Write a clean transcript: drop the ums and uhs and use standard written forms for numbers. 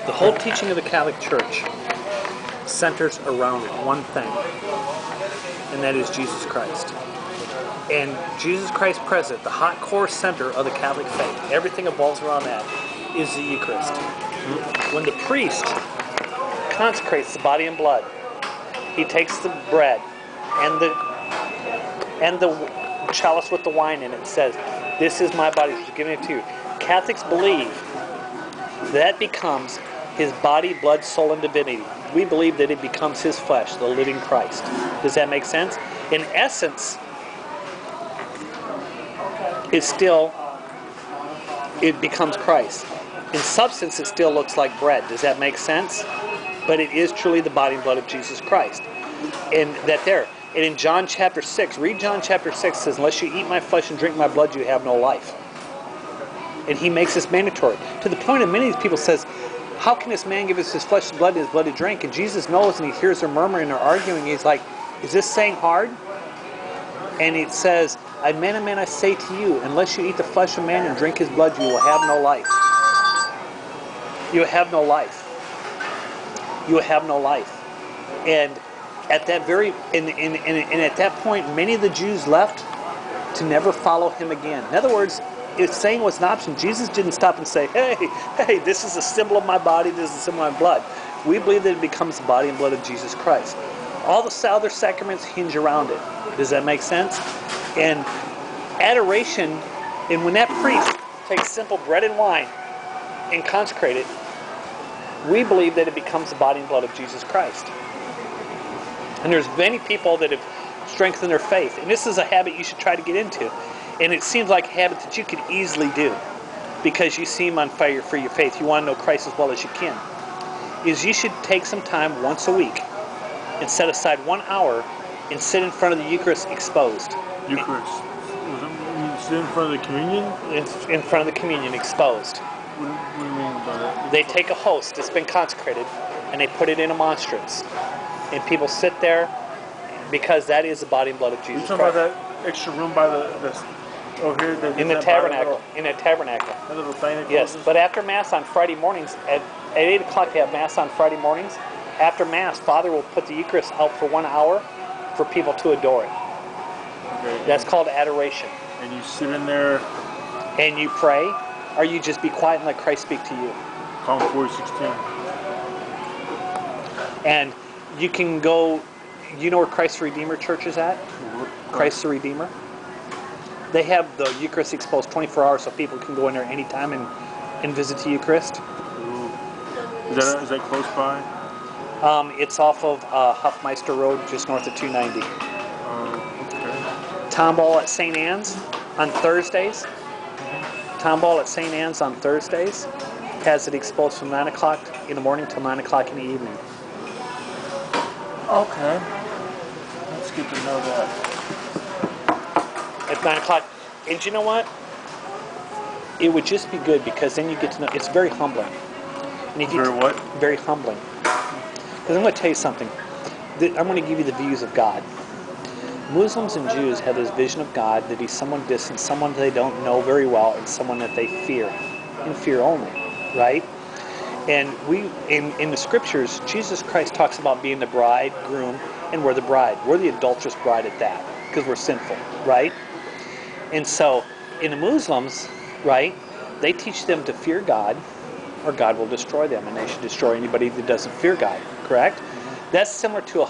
The whole teaching of the Catholic Church centers around one thing, and that is Jesus Christ. And Jesus Christ present, the hot core center of the Catholic faith, everything evolves around that, is the Eucharist. When the priest consecrates the body and blood, he takes the bread and the chalice with the wine in it, says, "This is my body, which is given to you." Catholics believe that becomes his body, blood, soul, and divinity. We believe that it becomes his flesh, the living Christ. Does that make sense? In essence, it becomes Christ. In substance, it still looks like bread. Does that make sense? But it is truly the body and blood of Jesus Christ. And in John chapter 6, read John chapter 6, says, "Unless you eat my flesh and drink my blood, you have no life." And he makes this mandatory. To the point that many of these people says, how can this man give us his flesh and blood and his blood to drink? And Jesus knows, and he hears her murmuring or arguing. He's like, is this saying hard? And it says, amen, I say to you, unless you eat the flesh of man and drink his blood, you will have no life. You will have no life. You will have no life. And at that at that point, many of the Jews left to never follow him again. In other words, if saying was an option, Jesus didn't stop and say, hey, this is a symbol of my body, this is a symbol of my blood. We believe that it becomes the body and blood of Jesus Christ. All the other sacraments hinge around it. Does that make sense? And adoration, and when that priest takes simple bread and wine and consecrate it, we believe that it becomes the body and blood of Jesus Christ. And there's many people that have strengthened their faith. And this is a habit you should try to get into. And it seems like a habit that you could easily do because you seem on fire for your faith. You want to know Christ as well as you can. Is you should take some time once a week and set aside 1 hour and sit in front of the Eucharist exposed. Eucharist? You sit in front of the communion? In front of the communion exposed. What do you mean by that? They take a host that's been consecrated and they put it in a monstrance. And people sit there because that is the body and blood of Jesus Christ. You're talking about that extra room by the over here? In the tabernacle. In a tabernacle. That little thing that yes, closes? but after Mass on Friday mornings, at 8 o'clock they have Mass on Friday mornings. After Mass, Father will put the Eucharist out for 1 hour for people to adore it. Okay. That's called adoration. And you sit in there. And you pray, or you just be quiet and let Christ speak to you. Psalm 46:10. And you can go, you know where Christ the Redeemer Church is at? Christ the Redeemer. They have the Eucharist exposed 24 hours so people can go in there anytime and visit the Eucharist. Ooh. Is that close by? It's off of Huffmeister Road, just north of 290. Okay. Tomball at St. Anne's on Thursdays. Tomball at St. Anne's on Thursdays has it exposed from 9 o'clock in the morning till 9 o'clock in the evening. Okay. That's good to know that. At 9 o'clock. And you know what? It would just be good because then you get to know. It's very humbling. And if Very what? Very humbling. Because I'm going to tell you something. I'm going to give you the views of God. Muslims and Jews have this vision of God that he's someone distant, someone they don't know very well, and someone that they fear. And fear only. Right? And in the scriptures, Jesus Christ talks about being the bridegroom, and we're the bride. We're the adulterous bride at that, because we're sinful, right? And so, in the Muslims, right, they teach them to fear God, or God will destroy them, and they should destroy anybody that doesn't fear God, correct? That's similar to a